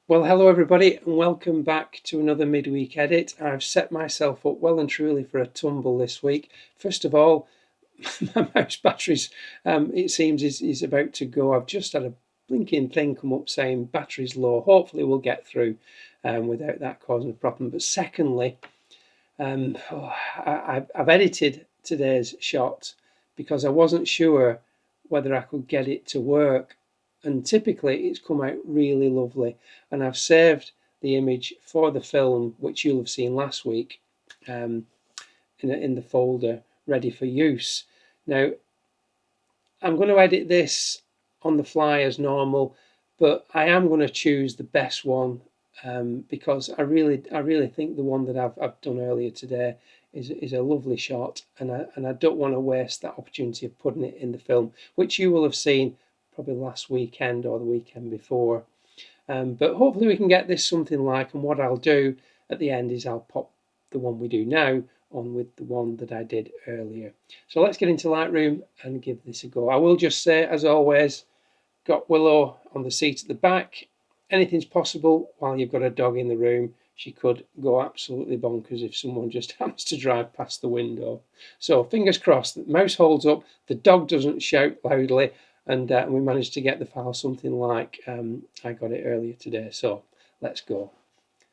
Well, hello everybody, and welcome back to another midweek edit. I've set myself up well and truly for a tumble this week. First of all, my mouse batteries, it seems, is about to go. I've just had a blinking thing come up saying battery's low. Hopefully, we'll get through without that causing a problem. But secondly, I've edited today's shot because I wasn't sure whether I could get it to work, and typically it's come out really lovely, and I've saved the image for the film, which you'll have seen last week, um, in the folder ready for use. Now I'm going to edit this on the fly as normal, but I am going to choose the best one, because I really think the one that I've done earlier today is a lovely shot, and I don't want to waste that opportunity of putting it in the film, which you will have seen probably last weekend or the weekend before. But hopefully we can get this something like, and what I'll do at the end is I'll pop the one we do now on with the one that I did earlier. So let's get into Lightroom and give this a go. I will just say, as always, got Willow on the seat at the back. Anything's possible while you've got a dog in the room. She could go absolutely bonkers if someone just happens to drive past the window. So fingers crossed that the mouse holds up, the dog doesn't shout loudly, and we managed to get the file something like I got it earlier today. So let's go.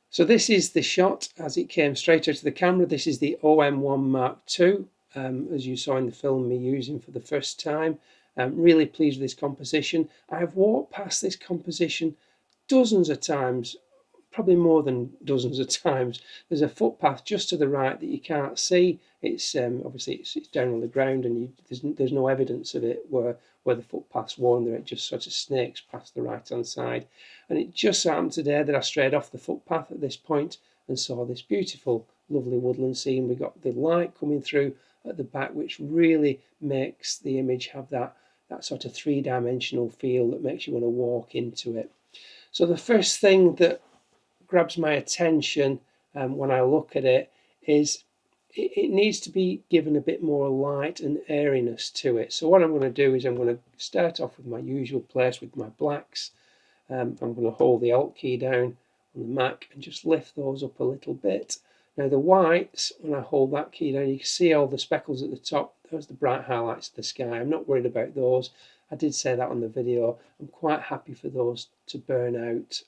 So this is the shot as it came straight out of the camera. This is the OM1 Mark II, as you saw in the film me using for the first time. Really pleased with this composition. I've walked past this composition dozens of times, probably more than dozens of times. There's a footpath just to the right that you can't see. It's obviously it's down on the ground, and there's no evidence of it where the footpath's worn there. It just sort of snakes past the right hand side. And it just so happened today that I strayed off the footpath at this point and saw this beautiful, lovely woodland scene. We got the light coming through at the back, which really makes the image have that sort of three-dimensional feel that makes you want to walk into it. So the first thing that grabs my attention when I look at it is it needs to be given a bit more light and airiness to it. So what I'm going to do is I'm going to start off with my usual place with my blacks. I'm going to hold the Alt key down on the Mac and just lift those up a little bit. Now the whites, when I hold that key down, you can see all the speckles at the top. Those are the bright highlights of the sky. I'm not worried about those. I did say that on the video. I'm quite happy for those to burn out,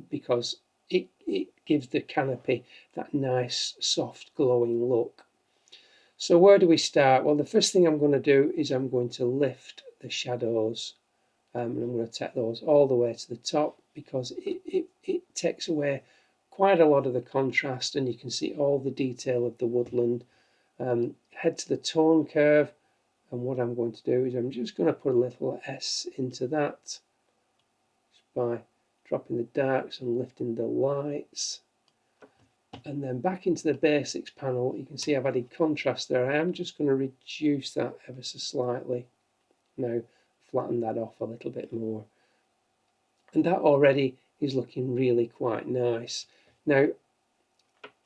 because it gives the canopy that nice, soft, glowing look. So where do we start? Well, the first thing I'm going to do is I'm going to lift the shadows, and I'm going to take those all the way to the top, because it takes away quite a lot of the contrast, and you can see all the detail of the woodland. Head to the tone curve, and what I'm going to do is I'm just going to put a little S into that just by dropping the darks and lifting the lights. And then back into the basics panel, you can see I've added contrast there. I am just going to reduce that ever so slightly. Now flatten that off a little bit more. And that already is looking really quite nice. Now,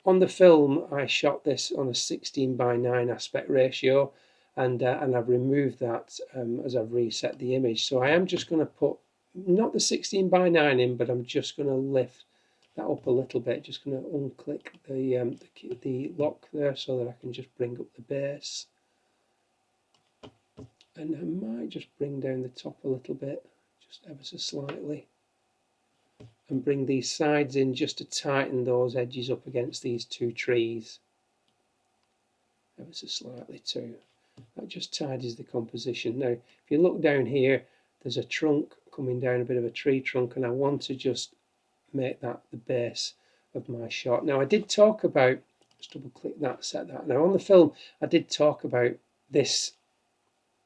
on the film, I shot this on a 16:9 aspect ratio, and I've removed that as I've reset the image. So I am just going to put not the 16:9 in, but I'm just going to lift that up a little bit. Just going to unclick the lock there so that I can just bring up the base, and I might just bring down the top a little bit, just ever so slightly, and bring these sides in just to tighten those edges up against these two trees ever so slightly too. That just tidies the composition. Now, if you look down here, there's a trunk coming down, a bit of a tree trunk, and I want to just make that the base of my shot. Now, I did talk about, just double click that, set that. Now, on the film, I did talk about this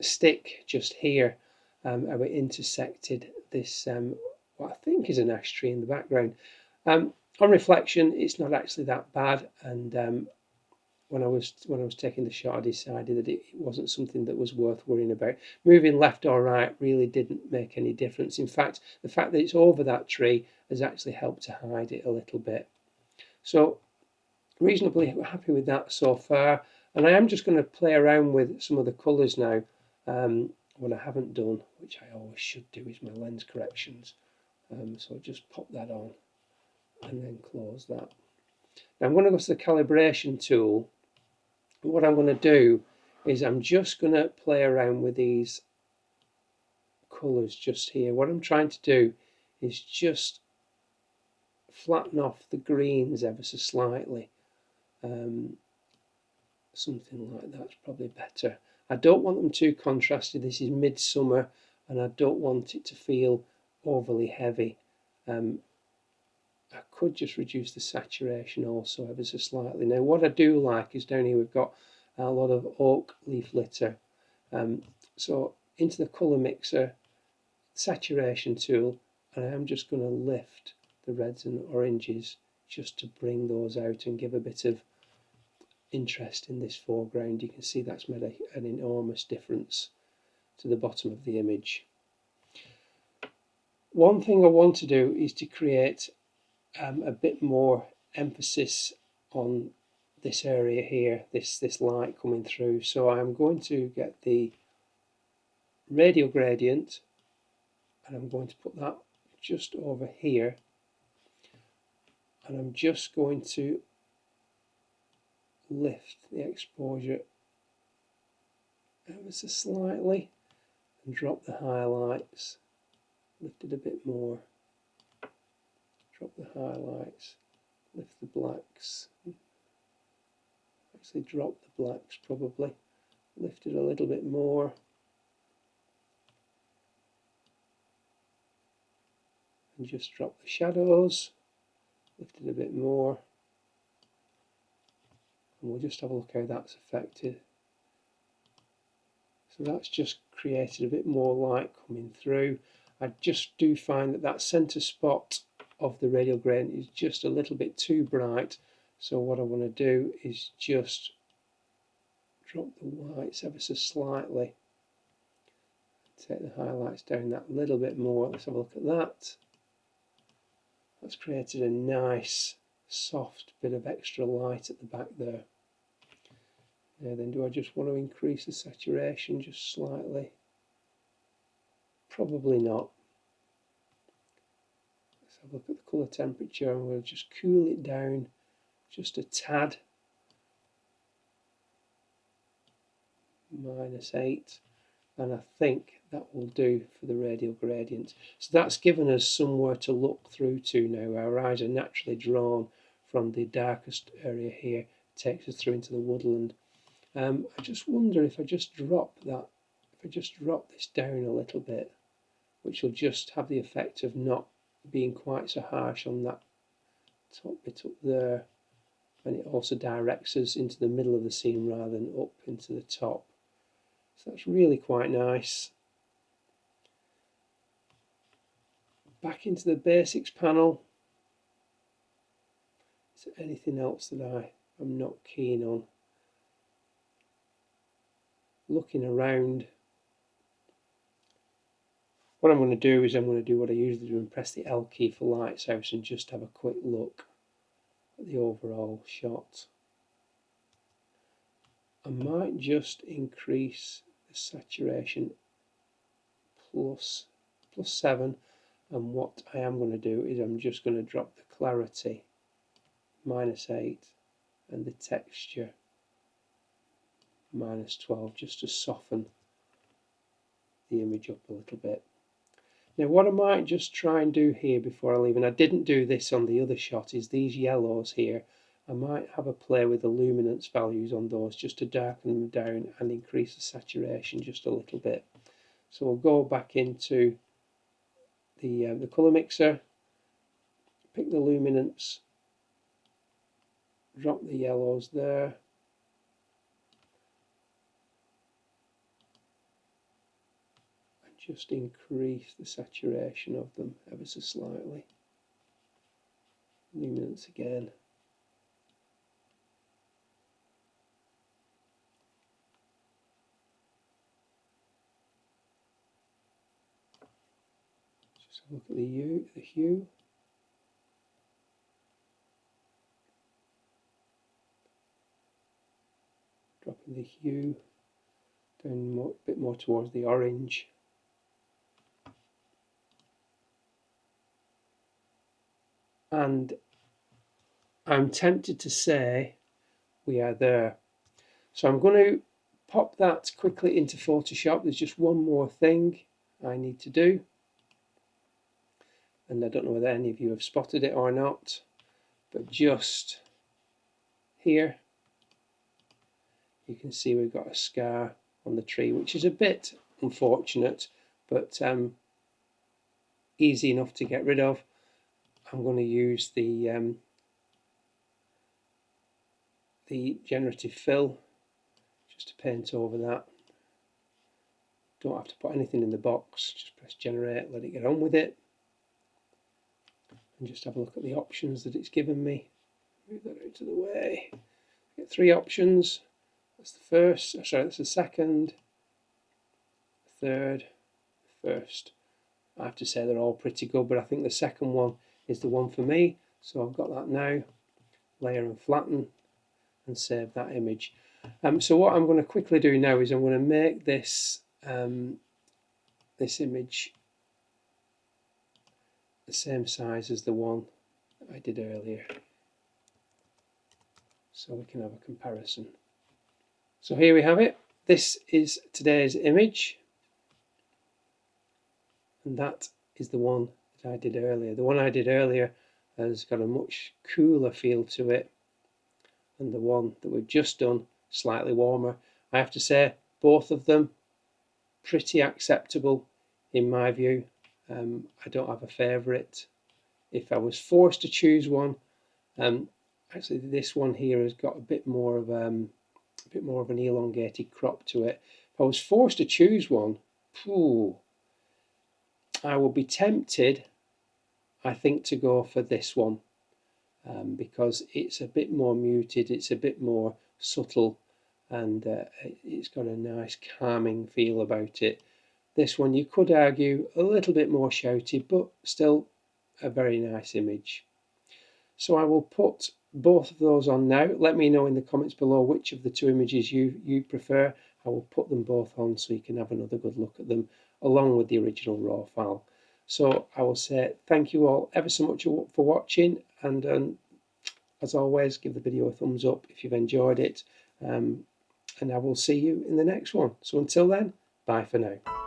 stick just here, how it intersected this, what I think is an ash tree in the background. On reflection, it's not actually that bad, and when I was taking the shot, I decided that it wasn't something that was worth worrying about. Moving left or right really didn't make any difference. In fact, the fact that it's over that tree has actually helped to hide it a little bit. So reasonably happy with that so far. And I am just going to play around with some of the colours now. What I haven't done, which I always should do, is my lens corrections. So just pop that on. and then close that. Now I'm going to go to the calibration tool. What I'm going to do is I'm just going to play around with these colours just here. What I'm trying to do is just flatten off the greens ever so slightly. Something like that's probably better. I don't want them too contrasted. This is midsummer and I don't want it to feel overly heavy. I could just reduce the saturation also ever so slightly. Now what I do like is down here we've got a lot of oak leaf litter. So into the colour mixer, saturation tool, and I am just going to lift the reds and oranges just to bring those out and give a bit of interest in this foreground. You can see that's made an enormous difference to the bottom of the image. One thing I want to do is to create a bit more emphasis on this area here, this light coming through. So I'm going to get the radial gradient and I'm going to put that just over here, and I'm just going to lift the exposure ever so slightly and drop the highlights, lift it a bit more, drop the highlights, lift the blacks, actually drop the blacks probably, lift it a little bit more, and just drop the shadows, lift it a bit more, and we'll just have a look how that's affected. So that's just created a bit more light coming through. I just do find that that centre spot of the radial gradient is just a little bit too bright. So what I want to do is just drop the whites ever so slightly. Take the highlights down that little bit more. Let's have a look at that. That's created a nice soft bit of extra light at the back there. Now then, do I just want to increase the saturation just slightly? Probably not. Let's have a look at the colour temperature and we'll just cool it down just a tad. -8, and I think that will do for the radial gradient. So that's given us somewhere to look through to now. Our eyes are naturally drawn from the darkest area here, takes us through into the woodland. I just wonder if I just drop that, if I just drop this down a little bit, which will just have the effect of not being quite so harsh on that top bit up there, and it also directs us into the middle of the scene rather than up into the top. So that's really quite nice. Back into the basics panel. Is there anything else that I'm not keen on? Looking around, what I'm going to do is I'm going to do what I usually do and press the L key for lights out and just have a quick look at the overall shot. I might just increase the saturation plus 7, and what I am going to do is I'm just going to drop the clarity -8 and the texture -12 just to soften the image up a little bit. Now what I might just try and do here before I leave, and I didn't do this on the other shot, is these yellows here. I might have a play with the luminance values on those just to darken them down and increase the saturation just a little bit. So we'll go back into the colour mixer, pick the luminance, drop the yellows there, and just increase the saturation of them ever so slightly. Luminance again. Just look at the hue. Dropping the hue down a bit more towards the orange. And I'm tempted to say we are there. So I'm going to pop that quickly into Photoshop. There's just one more thing I need to do, and I don't know whether any of you have spotted it or not, but just here you can see we've got a scar on the tree, which is a bit unfortunate, but easy enough to get rid of. I'm going to use the generative fill just to paint over that. Don't have to put anything in the box, just press generate, let it get on with it, and just have a look at the options that it's given me. Move that out of the way. Get 3 options. That's the first, sorry, that's the second, third, first. I have to say they're all pretty good, but I think the second one is the one for me. So I've got that now. Layer and flatten and save that image. So what I'm going to quickly do now is I'm going to make this this image the same size as the one I did earlier, so we can have a comparison. So here we have it. This is today's image, and that is the one that I did earlier. The one I did earlier has got a much cooler feel to it, and the one that we've just done slightly warmer. I have to say both of them pretty acceptable in my view. I don't have a favourite. If I was forced to choose one, actually this one here has got a bit more of an elongated crop to it. If I was forced to choose one, I would be tempted, I think, to go for this one, because it's a bit more muted, it's a bit more subtle, and it's got a nice calming feel about it. This one, you could argue, a little bit more shouty, but still a very nice image. So I will put both of those on now. Let me know in the comments below which of the 2 images you prefer. I will put them both on so you can have another good look at them along with the original raw file. So I will say thank you all ever so much for watching, and as always, give the video a thumbs up if you've enjoyed it, and I will see you in the next one. So until then, bye for now.